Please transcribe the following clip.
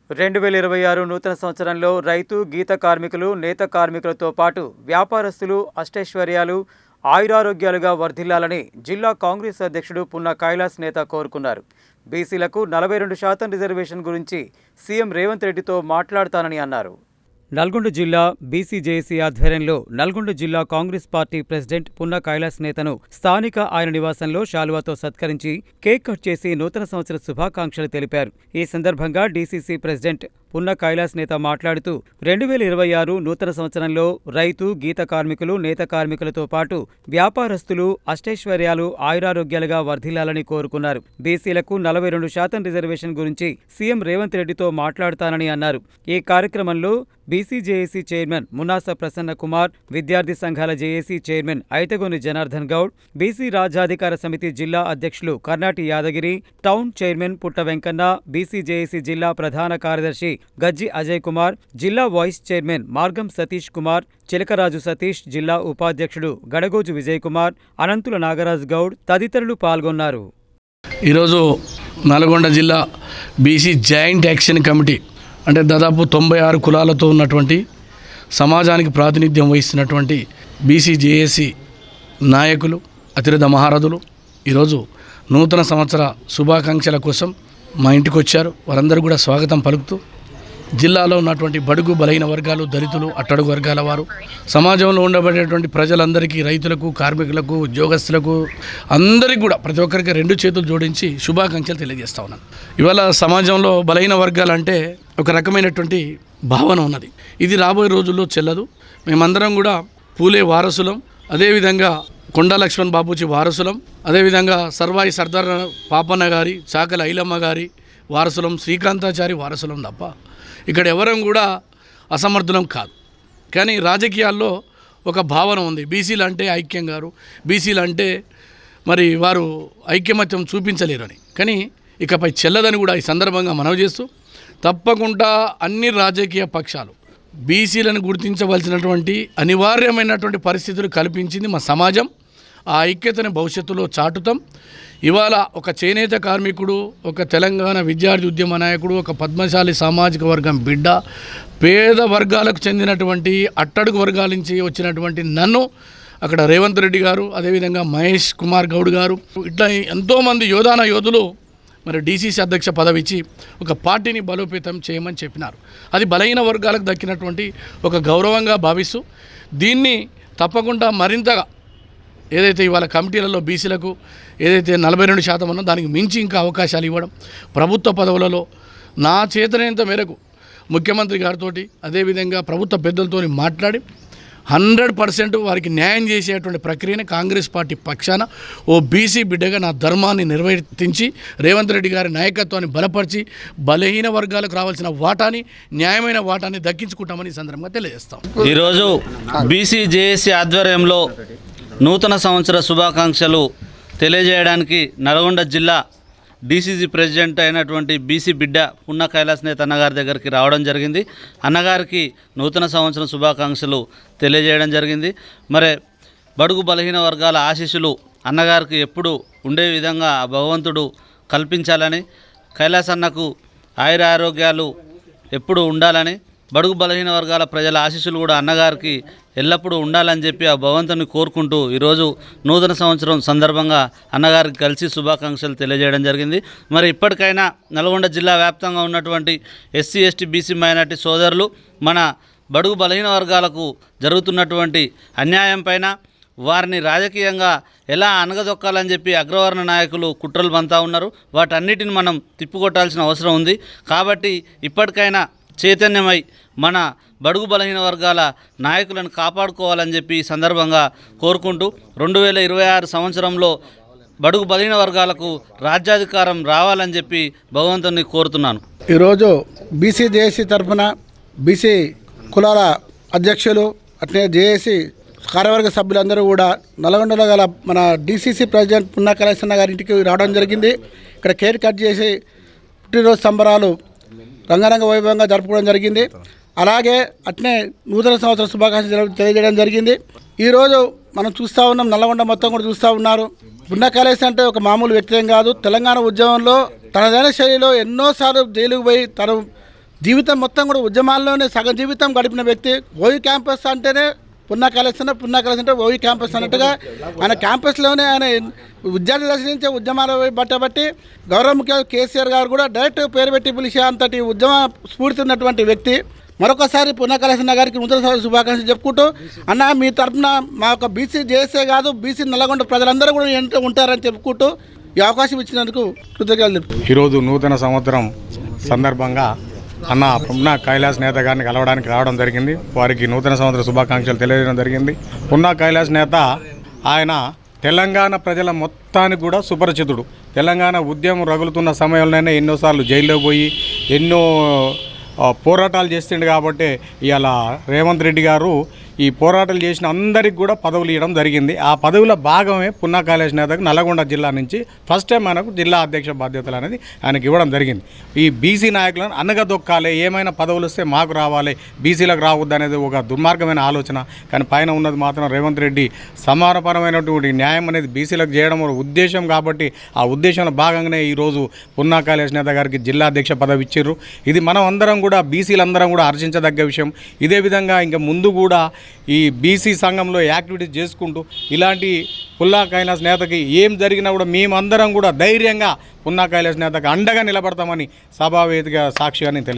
2026 నూతన సంవత్సరంలో రైతు గీత కార్మికులు నేత కార్మికులతో పాటు వ్యాపారస్తులు అష్టైశ్వర్యాలు ఆయురారోగ్యాలుగా వర్ధిల్లాలని జిల్లా కాంగ్రెస్ అధ్యక్షుడు పున్న కైలాస్ నేత కోరుకున్నారు. బీసీలకు 42% రిజర్వేషన్ గురించి సీఎం రేవంత్ రెడ్డితో మాట్లాడతానని అన్నారు. నల్గొండ జిల్లా బీసీజేఏసీ ఆధ్వర్యంలో నల్గొండ జిల్లా కాంగ్రెస్ పార్టీ ప్రెసిడెంట్ పున్న కైలాస్ నేతను స్థానిక ఆయన నివాసంలో శాలువాతో సత్కరించి కేక్ కట్ చేసి నూతన సంవత్సర శుభాకాంక్షలు తెలిపారు. ఈ సందర్భంగా డీసీసీ ప్రెసిడెంట్ పున్న కైలాస్ నేత మాట్లాడుతూ 2026 నూతన సంవత్సరంలో రైతు గీత కార్మికులు నేత కార్మికులతో పాటు వ్యాపారస్తులు అష్టైశ్వర్యాలు ఆయురారోగ్యాలుగా వర్ధిల్లాలని కోరుకున్నారు. బీసీలకు 42% రిజర్వేషన్ గురించి సీఎం రేవంత్ రెడ్డితో మాట్లాడతానని అన్నారు. ఈ కార్యక్రమంలో బీసీజేఏసీ చైర్మన్ మునాస ప్రసన్న కుమార్, విద్యార్థి సంఘాల JAC chairman Aithagoni Janardhan Goud, BC రాజ్యాధికార సమితి జిల్లా అధ్యక్షులు కర్నాటి యాదగిరి, టౌన్ చైర్మన్ పుట్ట వెంకన్న, బీసీజేఏసీ జిల్లా ప్రధాన కార్యదర్శి గజ్జి అజయ్ కుమార్, జిల్లా వైస్ చైర్మన్ మార్గం సతీష్ కుమార్, చిలకరాజు సతీష్, జిల్లా ఉపాధ్యక్షుడు గడగోజు విజయ్ కుమార్, అనంతుల నాగరాజ్ గౌడ్ తదితరులు పాల్గొన్నారు. ఈరోజు నల్గొండ జిల్లా బీసీ జాయింట్ యాక్షన్ కమిటీ అంటే దాదాపు 96 కులాలతో ఉన్నటువంటి సమాజానికి ప్రాతినిధ్యం వహిస్తున్నటువంటి బీసీజేఏసీ నాయకులు, అతిరథ మహారథులు ఈరోజు నూతన సంవత్సర శుభాకాంక్షల కోసం మా ఇంటికి వచ్చారు. వారందరూ కూడా స్వాగతం పలుకుతూ జిల్లాలో ఉన్నటువంటి బడుగు బలహీన వర్గాలు, దళితులు, అట్టడుగు వర్గాల వారు, సమాజంలో ఉండబడేటువంటి ప్రజలందరికీ, రైతులకు, కార్మికులకు, ఉద్యోగస్తులకు అందరికీ కూడా ప్రతి ఒక్కరికి 2 చేతులు జోడించి శుభాకాంక్షలు తెలియజేస్తా ఉన్నాను. ఇవాళ సమాజంలో బలహీన వర్గాలు అంటే ఒక రకమైనటువంటి భావన ఉన్నది. ఇది రాబోయే రోజుల్లో చెల్లదు. మేమందరం కూడా పూలే వారసులం, అదేవిధంగా కొండా లక్ష్మణ్ బాబూజీ వారసులం, అదేవిధంగా సర్వాయి సర్దార్ పాపన్న గారి, చాకల ఐలమ్మ గారి వారసులం, శ్రీకాంతాచారి వారసులం తప్ప ఇక్కడ ఎవరం కూడా అసమర్థులం కాదు. కానీ రాజకీయాల్లో ఒక భావన ఉంది, బీసీలు అంటే ఐక్యం గారు, బీసీలు అంటే మరి వారు ఐక్యమత్యం చూపించలేరని. కానీ ఇకపై చెల్లదని కూడా ఈ సందర్భంగా మనవి చేస్తూ తప్పకుండా అన్ని రాజకీయ పక్షాలు బీసీలను గుర్తించవలసినటువంటి అనివార్యమైనటువంటి పరిస్థితులు కల్పించింది మా సమాజం. ఆ ఐక్యతను భవిష్యత్తులో చాటుతాం. ఇవాళ ఒక చేనేత కార్మికుడు, ఒక తెలంగాణ విద్యార్థి ఉద్యమ నాయకుడు, ఒక పద్మశాలి సామాజిక వర్గం బిడ్డ, పేద వర్గాలకు చెందినటువంటి అట్టడుగు వర్గాల నుంచి వచ్చినటువంటి నన్ను అక్కడ రేవంత్ రెడ్డి గారు, అదేవిధంగా మహేష్ కుమార్ గౌడ్ గారు, ఇట్లా ఎంతోమంది యోధాన యోధులు మరి డీసీసీ అధ్యక్ష పదవి ఇచ్చి ఒక పార్టీని బలోపేతం చేయమని చెప్పినారు. అది బలహీన వర్గాలకు దక్కినటువంటి ఒక గౌరవంగా భావిస్తూ దీన్ని తప్పకుండా మరింతగా ఏదైతే ఇవాళ కమిటీలలో బీసీలకు ఏదైతే 42% ఉన్నో దానికి మించి ఇంకా అవకాశాలు ఇవ్వడం, ప్రభుత్వ పదవులలో నా చేతనైనంత మేరకు ముఖ్యమంత్రి గారితో అదేవిధంగా ప్రభుత్వ పెద్దలతో మాట్లాడి 100% వారికి న్యాయం చేసేటువంటి ప్రక్రియని కాంగ్రెస్ పార్టీ పక్షాన ఓ బీసీ బిడ్డగా నా ధర్మాన్ని నిర్వర్తించి రేవంత్ రెడ్డి గారి నాయకత్వాన్ని బలపరిచి బలహీన వర్గాలకు రావాల్సిన వాటాని, న్యాయమైన వాటాన్ని దక్కించుకుంటామని ఈ సందర్భంగా తెలియజేస్తాం. ఈరోజు బీసీజేఏసీ ఆధ్వర్యంలో నూతన సంవత్సర శుభాకాంక్షలు తెలియజేయడానికి నల్గొండ జిల్లా డీసీసీ ప్రెసిడెంట్ అయినటువంటి బీసీ బిడ్డ పున్న కైలాస్ నేత అన్నగారి దగ్గరికి రావడం జరిగింది. అన్నగారికి నూతన సంవత్సరం శుభాకాంక్షలు తెలియజేయడం జరిగింది. మరి బడుగు బలహీన వర్గాల ఆశీస్సులు అన్నగారికి ఎప్పుడు ఉండే విధంగా భగవంతుడు కల్పించాలని, కైలాస్ అన్నకు ఆయుర ఆరోగ్యాలు ఎప్పుడు ఉండాలని, బడుగు బలహీన వర్గాల ప్రజల ఆశీస్సులు కూడా అన్నగారికి ఎల్లప్పుడూ ఉండాలని చెప్పి ఆ భగవంతుని కోరుకుంటూ ఈరోజు నూతన సంవత్సరం సందర్భంగా అన్నగారికి కలిసి శుభాకాంక్షలు తెలియజేయడం జరిగింది. మరి ఇప్పటికైనా నల్గొండ జిల్లా వ్యాప్తంగా ఉన్నటువంటి ఎస్సీ, ఎస్టీ, బీసీ మైనార్టీ సోదరులు మన బడుగు బలహీన వర్గాలకు జరుగుతున్నటువంటి అన్యాయం పైన వారిని రాజకీయంగా ఎలా అనగదొక్కాలని చెప్పి అగ్రవర్ణ నాయకులు కుట్రలు బంతా ఉన్నారు. వాటన్నిటిని మనం తిప్పుకొట్టాల్సిన అవసరం ఉంది. కాబట్టి ఇప్పటికైనా చైతన్యమై మన బడుగు బలహీన వర్గాల నాయకులను కాపాడుకోవాలని చెప్పి ఈ సందర్భంగా కోరుకుంటూ 2026 సంవత్సరంలో బడుగు బలహీన వర్గాలకు రాజ్యాధికారం రావాలని చెప్పి భగవంతుని కోరుతున్నాను. ఈరోజు బీసీజేఏసీ తరఫున బీసీ కులాల అధ్యక్షులు అట్లే జేఏసీ కార్యవర్గ సభ్యులందరూ కూడా నల్గొండలో గల మన డీసీసీ ప్రెసిడెంట్ పున్న కైలాస్ అన్న గారి ఇంటికి రావడం జరిగింది. ఇక్కడ కేక్ కట్ చేసి పుట్టినరోజు సంబరాలు రంగరంగ వైభవంగా జరుపుకోవడం జరిగింది. అలాగే అట్నే నూతన సంవత్సర శుభాకాంక్షలు తెలియజేయడం జరిగింది. ఈరోజు మనం చూస్తూ ఉన్నాం, నల్లగొండ మొత్తం కూడా చూస్తూ ఉన్నారు. పున్న కైలాస్ అంటే ఒక మామూలు వ్యక్తి కాదు. తెలంగాణ ఉద్యమంలో తనదైన శైలిలో ఎన్నోసార్లు జైలుకు పోయి తను జీవితం మొత్తం కూడా ఉద్యమాల్లోనే సగం జీవితం గడిపిన వ్యక్తి. ఓయి క్యాంపస్ అంటేనే పున్నా కాలేజ్ అంటే ఓయి క్యాంపస్ అన్నట్టుగా ఆయన క్యాంపస్లోనే ఆయన విద్యార్థి దశ నుంచే ఉద్యమాలు బట్టబట్టి గౌరవ ముఖ్యమంత్రి కేసీఆర్ గారు కూడా డైరెక్ట్ పేరు పెట్టి పిలిచే అంతటి ఉద్యమ స్ఫూర్తి ఉన్నటువంటి వ్యక్తి. మరొకసారి పున్నా కళాశాల గారికి నూతన సంవత్సర శుభాకాంక్షలు చెప్పుకుంటూ, అన్న మీ తరఫున మా యొక్క బీసీ జేఏసీ కాదు బీసీ నల్లగొండ ప్రజలందరూ కూడా ఉంటారని చెప్పుకుంటూ ఈ అవకాశం ఇచ్చినందుకు కృతజ్ఞతలు తెలుపుతున్నాను. ఈరోజు నూతన సంవత్సరం సందర్భంగా అన్న పున్నా కైలాస్ నేత గారిని కలవడానికి రావడం జరిగింది. వారికి నూతన సంవత్సర శుభాకాంక్షలు తెలియజేయడం జరిగింది. పున్నా కైలాస్ నేత ఆయన తెలంగాణ ప్రజల మొత్తానికి కూడా సుపరిచితుడు. తెలంగాణ ఉద్యమం రగులుతున్న సమయంలోనే ఎన్నోసార్లు జైల్లో పోయి ఎన్నో పోరాటాలు చేస్తుండే కాబట్టి ఇవాళ రేవంత్ రెడ్డి గారు ఈ పోరాటాలు చేసిన అందరికి కూడా పదవులు ఇవ్వడం జరిగింది. ఆ పదవుల భాగమే పున్నా కాలేజ్ నేతకు నల్గొండ జిల్లా నుంచి ఫస్ట్ టైం మనకు జిల్లా అధ్యక్ష బాధ్యతలు అనేది ఆయనకి ఇవ్వడం జరిగింది. ఈ బీసీ నాయకులను అనగదొక్కాలి, ఏమైనా పదవులు వస్తే మాకు రావాలి, బీసీలకు రావద్దు అనేది ఒక దుర్మార్గమైన ఆలోచన. కానీ పైన ఉన్నది మాత్రం రేవంత్ రెడ్డి సమానపరమైనటువంటి న్యాయం అనేది బీసీలకు చేయడం ఉద్దేశం కాబట్టి ఆ ఉద్దేశంలో భాగంగానే ఈరోజు పున్నా కాలేజ్ నేత గారికి జిల్లా అధ్యక్ష పదవి ఇచ్చారు. ఇది మనం అందరం కూడా బీసీలందరం కూడా హర్షించదగ్గ విషయం. ఇదే విధంగా ఇంకా ముందు కూడా ఈ బీసీ సంఘంలో యాక్టివిటీస్ చేసుకుంటూ ఇలాంటి పున్నా కైలాస్ నేతకి ఏం జరిగినా కూడా మేమందరం కూడా ధైర్యంగా పున్నా కైలాస్ నేతకి అండగా నిలబడతామని సభావేదిక సాక్షిగా నేను తెలియజేస్తాను.